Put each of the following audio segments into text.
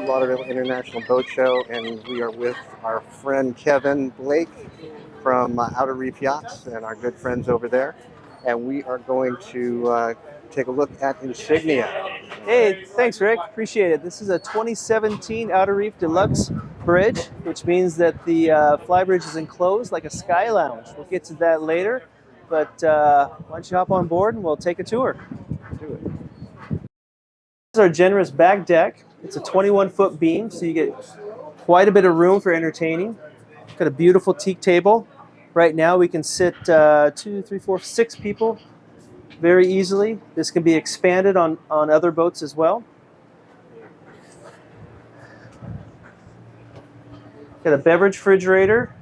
Lauderdale International Boat Show, and we are with our friend Kevin Blake from Outer Reef Yachts and our good friends over there. And we are going to take a look at Insignia. Hey, thanks, Rick. Appreciate it. This is a 2017 Outer Reef Deluxbridge, which means that the flybridge is enclosed like a sky lounge. We'll get to that later, but why don't you hop on board and we'll take a tour. Do it. This is our generous back deck. It's a 21-foot beam, so you get quite a bit of room for entertaining. Got a beautiful teak table. Right now we can sit 2, 3, 4, 6 people very easily. This can be expanded on other boats as well. Got a beverage refrigerator,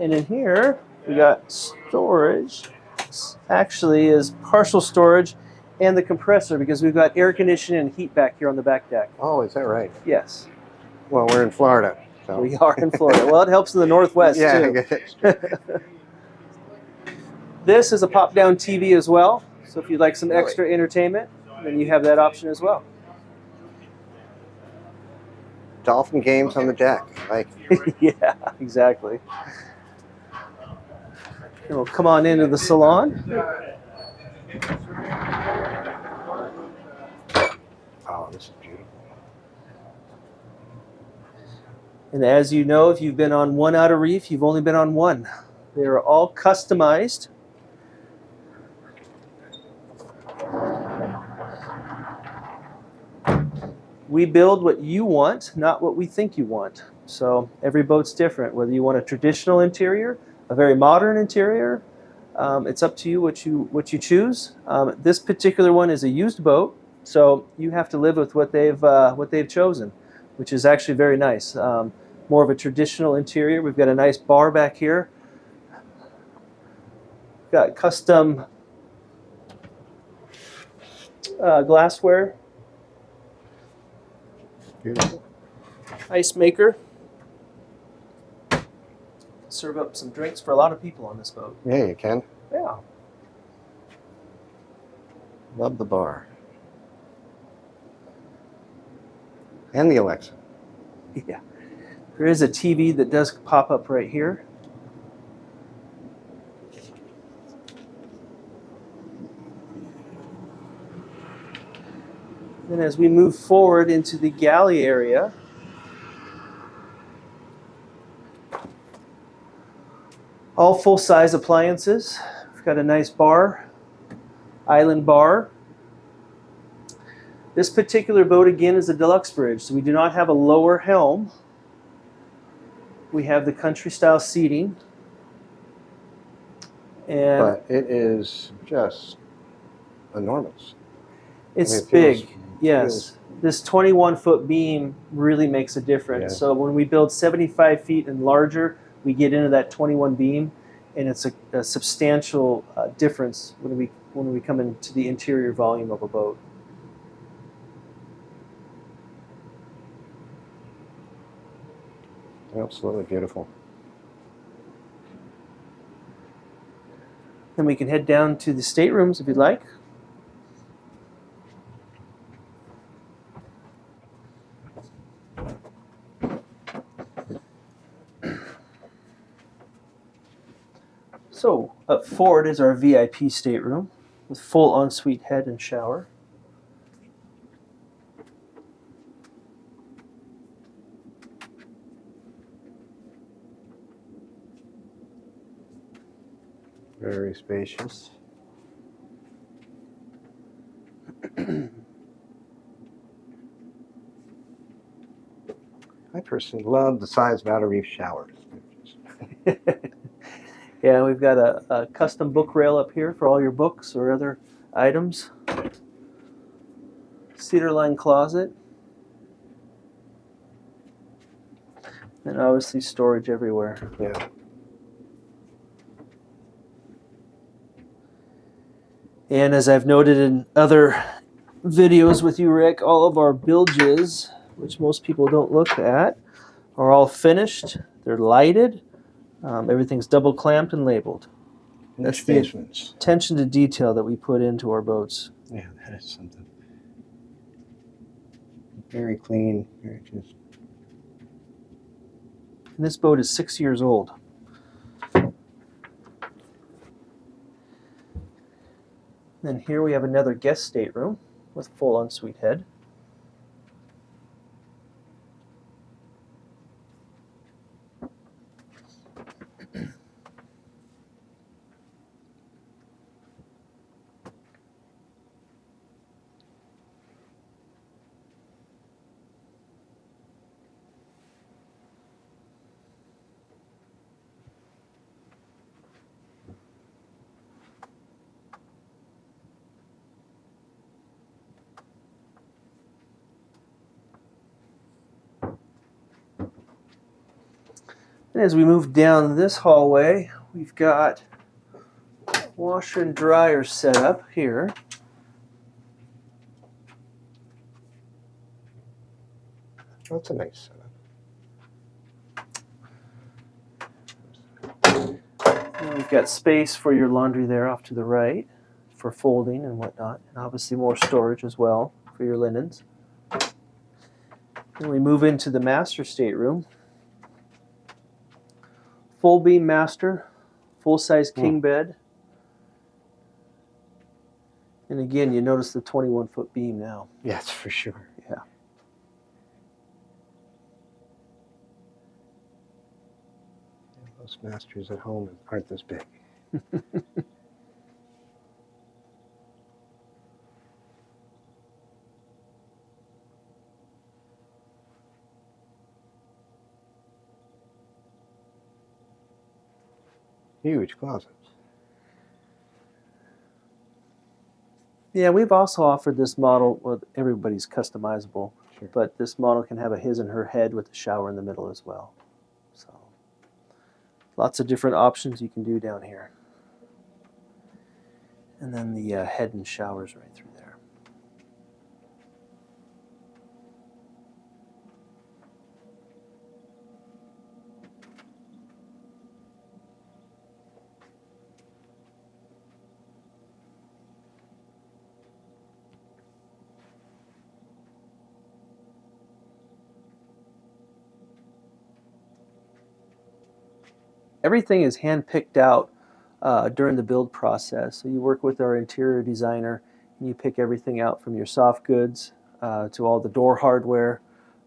and in here we got storage. This actually is partial storage and the compressor because we've got air conditioning and heat back here on the back deck. Oh, is that right? Yes. Well, we're in Florida. So. We are in Florida. Well, it helps in the Northwest too. This is a pop-down TV as well. So if you'd like some extra entertainment, then you have that option as well. Dolphin games on the deck. Like. Yeah, exactly. And we'll come on into the salon. Oh, this is beautiful. And as you know, if you've been on one Outer Reef, you've only been on one. They are all customized. We build what you want, not what we think you want. So every boat's different. Whether you want a traditional interior, a very modern interior, it's up to you what you choose. This particular one is a used boat, so you have to live with what they've chosen, which is actually very nice. More of a traditional interior. We've got a nice bar back here. Got custom glassware. Beautiful. Ice maker. Serve up some drinks for a lot of people on this boat. Yeah, you can. Yeah. Love the bar. And the Alexa. Yeah. There is a TV that does pop up right here. Then as we move forward into the galley area, all full-size appliances. We've got a nice bar, island bar. This particular boat, again, is a Deluxbridge, so we do not have a lower helm. We have the country-style seating. But it is just enormous. It's big, yes. This 21-foot beam really makes a difference. Yeah. So when we build 75 feet and larger, we get into that 21 beam, and it's a substantial difference when we come into the interior volume of a boat. Absolutely beautiful. Then we can head down to the staterooms if you'd like. So up forward is our VIP stateroom with full ensuite head and shower. Very spacious. I personally love the size of Outer Reef showers. Yeah, we've got a custom book rail up here for all your books or other items. Cedar line closet. And obviously storage everywhere. Yeah. And as I've noted in other videos with you, Rick, all of our bilges, which most people don't look at, are all finished. They're lighted. Everything's double clamped and labeled. That's the attention to detail that we put into our boats. Yeah, that is something. Very clean. Very just And this boat is 6 years old. And here we have another guest stateroom with full ensuite head. And as we move down this hallway, we've got washer and dryer set up here. That's a nice setup. And we've got space for your laundry there off to the right for folding and whatnot, and obviously more storage as well for your linens. And we move into the master stateroom. Full beam master, full-size king bed. And again, you notice the 21-foot beam now. Yes, for sure. Yeah. Most masters at home aren't this big. Huge closets. Yeah, we've also offered this model. Well, everybody's customizable, Sure. but this model can have a his and her head with a shower in the middle as well. So, lots of different options you can do down here. And then the head and showers right through there. Everything is hand-picked out during the build process. So you work with our interior designer, and you pick everything out from your soft goods to all the door hardware,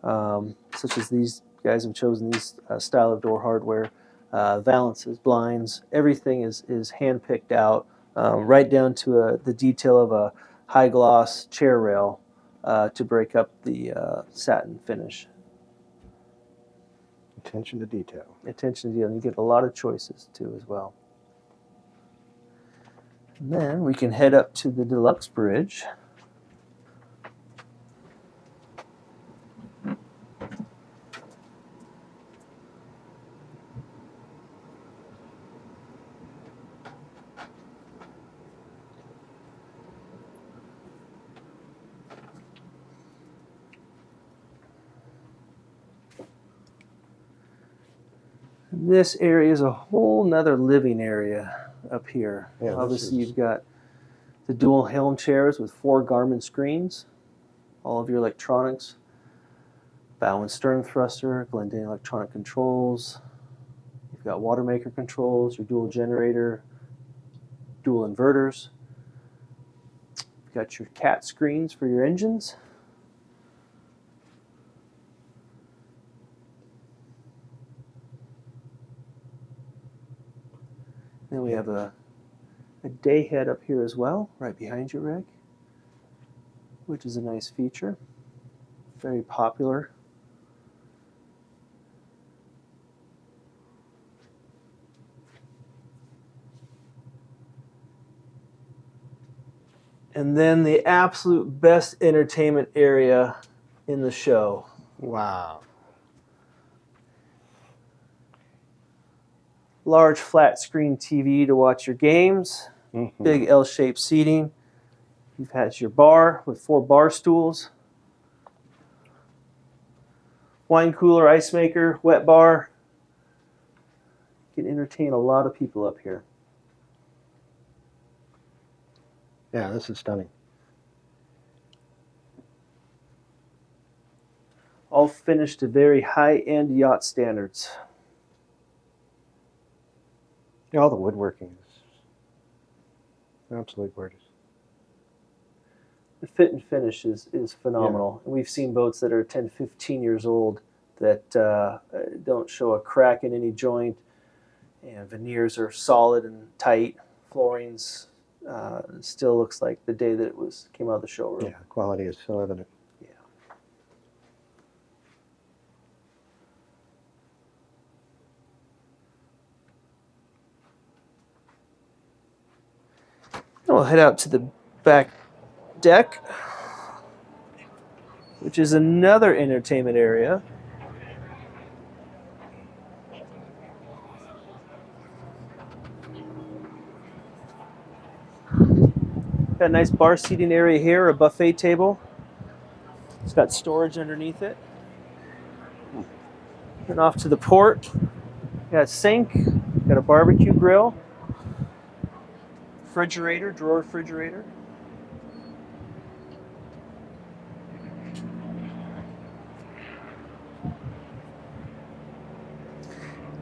such as these guys have chosen these style of door hardware, valances, blinds. Everything is hand-picked out, right down to the detail of a high-gloss chair rail to break up the satin finish. Attention to detail. Attention to detail. You get a lot of choices too as well. And then we can head up to the Deluxbridge. This area is a whole nother living area up here. Yeah, obviously, you've got the dual Helm chairs with 4 Garmin screens, all of your electronics, bow and stern thruster, Glendenning electronic controls. You've got water maker controls, your dual generator, dual inverters. You've got your cat screens for your engines. Then we have a day head up here as well, right behind you, Rick, which is a nice feature. Very popular. And then the absolute best entertainment area in the show. Wow. Large flat screen TV to watch your games. Mm-hmm. Big L-shaped seating. You've had your bar with 4 bar stools. Wine cooler, ice maker, wet bar. You can entertain a lot of people up here. Yeah, this is stunning. All finished to very high-end yacht standards. Yeah, all the woodworking is absolutely gorgeous. The fit and finish is phenomenal. Yeah. We've seen boats that are 10, 15 years old that don't show a crack in any joint, and veneers are solid and tight. Floorings still looks like the day that it came out of the showroom. Yeah, quality is so evident. Yeah. We'll head out to the back deck, which is another entertainment area. Got a nice bar seating area here, a buffet table. It's got storage underneath it. And off to the port, got a sink, got a barbecue grill, refrigerator, drawer refrigerator.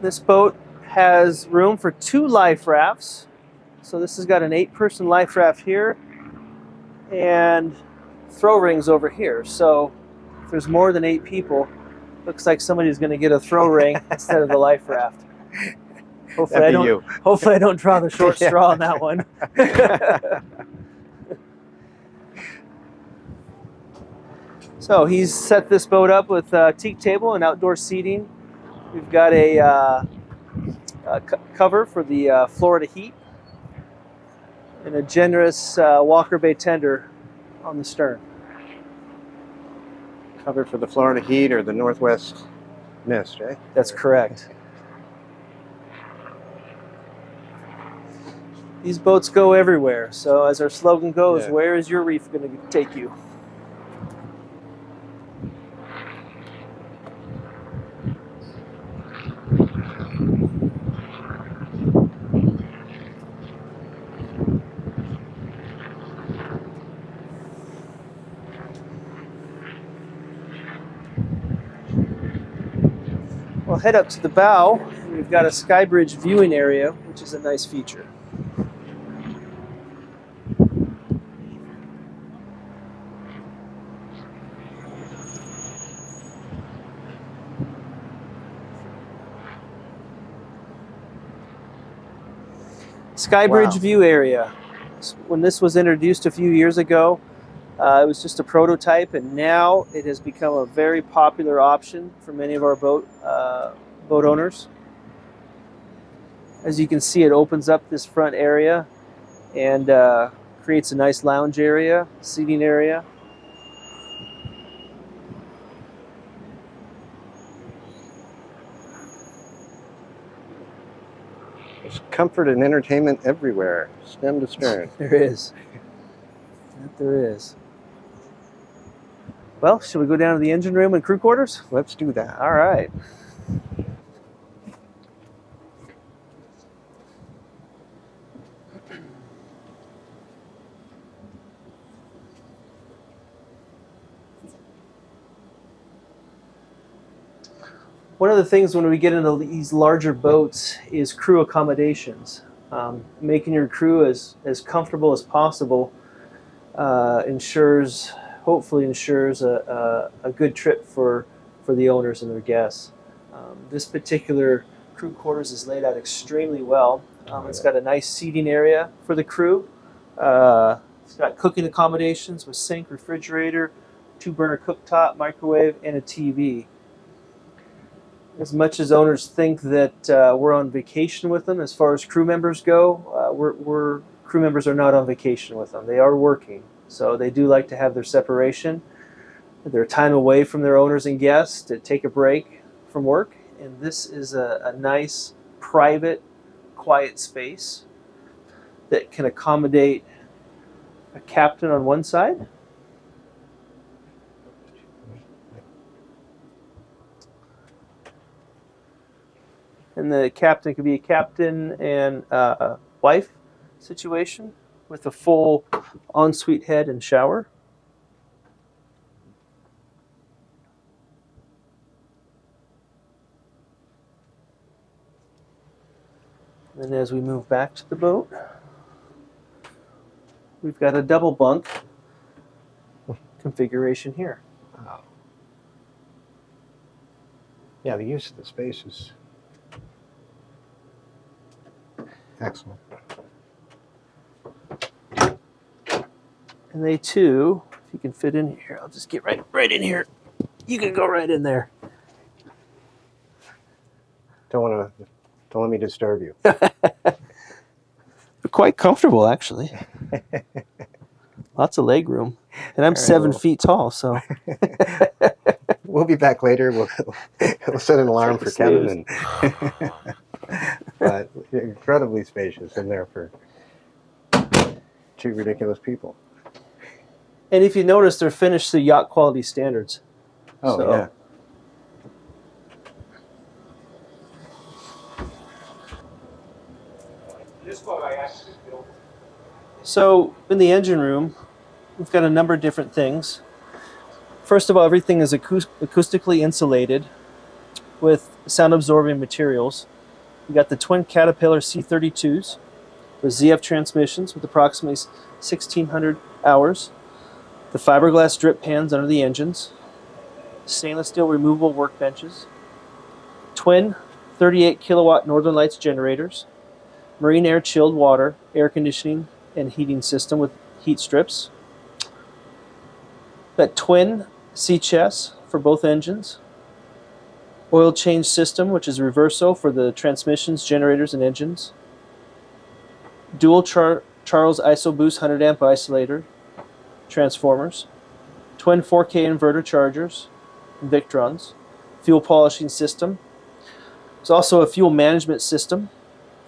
This boat has room for 2 life rafts. So this has got an 8-person life raft here and throw rings over here. So if there's more than 8 people, looks like somebody's going to get a throw ring instead of the life raft. Hopefully I don't draw the short straw on that one. So he's set this boat up with a teak table and outdoor seating. We've got a cover for the Florida heat and a generous Walker Bay tender on the stern. Cover for the Florida heat or the northwest mist, right? That's correct. These boats go everywhere. So as our slogan goes, where is your reef going to take you? We'll head up to the bow. We've got a Skybridge viewing area, which is a nice feature. Skybridge view area. When this was introduced a few years ago, it was just a prototype, and now it has become a very popular option for many of our boat owners. As you can see, it opens up this front area and creates a nice lounge area, seating area. There's comfort and entertainment everywhere, stem to stern. There is. There is. Well, should we go down to the engine room and crew quarters? Let's do that. All right. One of the things when we get into these larger boats is crew accommodations. Making your crew as comfortable as possible hopefully ensures a good trip for the owners and their guests. This particular crew quarters is laid out extremely well. It's got a nice seating area for the crew. It's got cooking accommodations with sink, refrigerator, 2-burner cooktop, microwave, and a TV. As much as owners think that we're on vacation with them, as far as crew members go, crew members are not on vacation with them. They are working, so they do like to have their separation, their time away from their owners and guests to take a break from work. And this is a nice, private, quiet space that can accommodate a captain on one side, and the captain could be a captain and wife situation with a full ensuite head and shower. And And as we move back to the boat, we've got a double bunk configuration here. Wow. Yeah, the use of the space is excellent. And they too, if you can fit in here, I'll just get right in here. You can go right in there. Don't let me disturb you. They're quite comfortable, actually. Lots of leg room. And I'm 7 feet tall, so. We'll be back later. We'll set an alarm for Kevin. But incredibly spacious in there for 2 ridiculous people. And if you notice, they're finished to yacht quality standards. Oh, so, yeah. So in the engine room, we've got a number of different things. First of all, everything is acoustically insulated with sound-absorbing materials. We've got the twin Caterpillar C32s with ZF transmissions with approximately 1,600 hours. The fiberglass drip pans under the engines. Stainless steel removable workbenches. Twin 38 kilowatt Northern Lights generators. Marine air chilled water, air conditioning, and heating system with heat strips. That twin sea chest for both engines. Oil change system, which is reverso for the transmissions, generators, and engines. Dual Charles IsoBoost 100 amp isolator transformers. Twin 4K inverter chargers, and Victrons. Fuel polishing system. There's also a fuel management system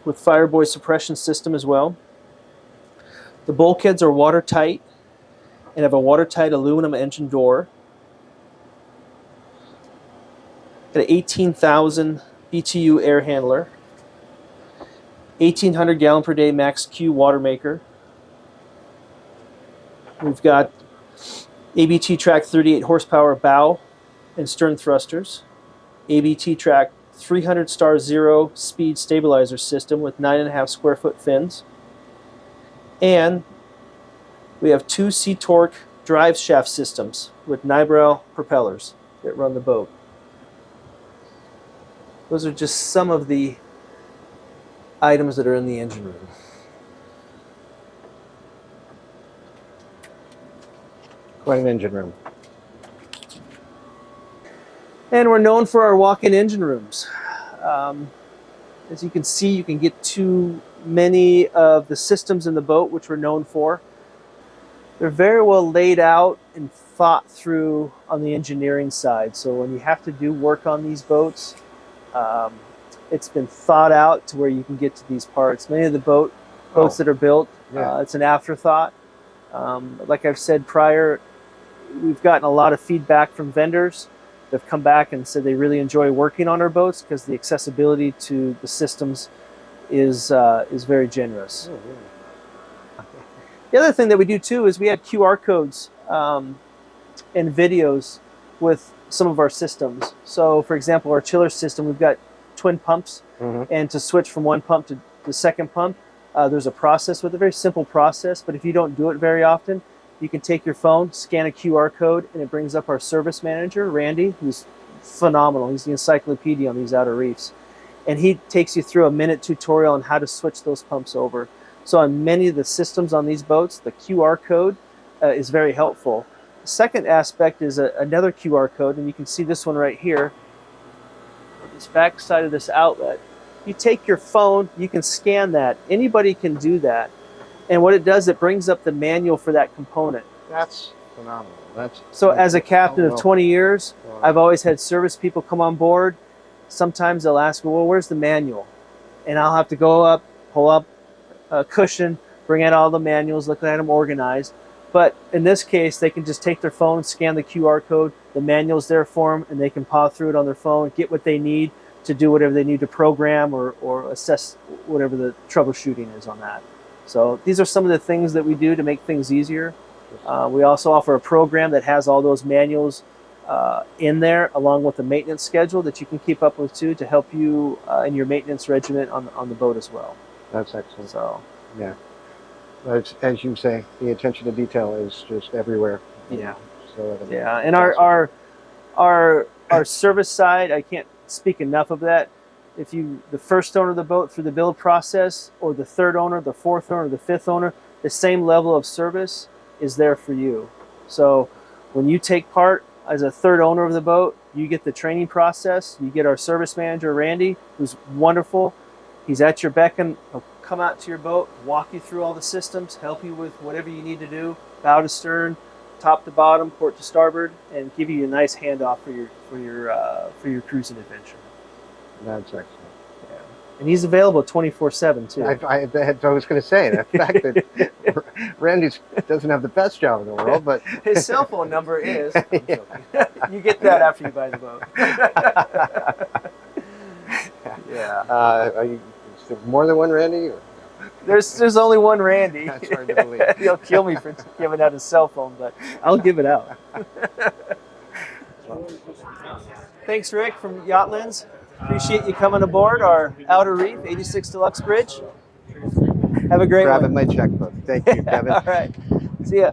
with fireboy suppression system as well. The bulkheads are watertight and have a watertight aluminum engine door. Got an 18,000 BTU air handler. 1,800 gallon per day max Q water maker. We've got ABT track 38 horsepower bow and stern thrusters. ABT track 300 star 0 speed stabilizer system with 9.5 square foot fins. And we have 2 Sea-Torque drive shaft systems with nibral propellers that run the boat. Those are just some of the items that are in the engine room. Quite an engine room. And we're known for our walk-in engine rooms. As you can see, you can get to many of the systems in the boat, which we're known for. They're very well laid out and thought through on the engineering side. So when you have to do work on these boats, it's been thought out to where you can get to these parts. Many of the boats that are built, it's an afterthought. Like I've said prior, we've gotten a lot of feedback from vendors. They've come back and said they really enjoy working on our boats because the accessibility to the systems is very generous. Oh, really? The other thing that we do too is we add QR codes and videos with some of our systems. So for example, our chiller system, we've got twin pumps, and to switch from one pump to the second pump, there's a process with a very simple process, but if you don't do it very often, you can take your phone, scan a QR code, and it brings up our service manager, Randy, who's phenomenal. He's the encyclopedia on these outer reefs. And he takes you through a minute tutorial on how to switch those pumps over. So on many of the systems on these boats, the QR code is very helpful. The second aspect is another QR code, and you can see this one right here. This back side of this outlet. You take your phone, you can scan that. Anybody can do that. And what it does, it brings up the manual for that component. That's phenomenal. So as a captain of 20 years, I've always had service people come on board. Sometimes they'll ask me, well, where's the manual? And I'll have to go up, pull up a cushion, bring out all the manuals, look at them organized. But in this case, they can just take their phone, scan the QR code, the manual's there for them, and they can paw through it on their phone, get what they need to do whatever they need to program or assess whatever the troubleshooting is on that. So these are some of the things that we do to make things easier. We also offer a program that has all those manuals in there, along with a maintenance schedule that you can keep up with too, to help you in your maintenance regimen on the boat as well. That's excellent. So Yeah. As you say, the attention to detail is just everywhere. yeah, So yeah. And our service side, I can't speak enough of that. If you the first owner of the boat through the build process, or the third owner, the fourth owner, the fifth owner, the same level of service is there for you. So when you take part as a third owner of the boat, you get the training process. You get our service manager, Randy, who's wonderful. He's at your beck and he'll come out to your boat, walk you through all the systems, help you with whatever you need to do, bow to stern, top to bottom, port to starboard, and give you a nice handoff for your cruising adventure. That's excellent. Yeah. And he's available 24/7 too. I was going to say the fact that Randy doesn't have the best job in the world, but his cell phone number is. You get that after you buy the boat. Yeah. Is there more than one Randy? Or? There's only one Randy. That's hard to believe. He'll kill me for giving out his cell phone, but I'll give it out. Thanks, Rick from Yacht Lens. Appreciate you coming aboard our Outer Reef 86 Deluxbridge. Have a great one. Grabbing my checkbook. Thank you, Kevin. All right. See ya.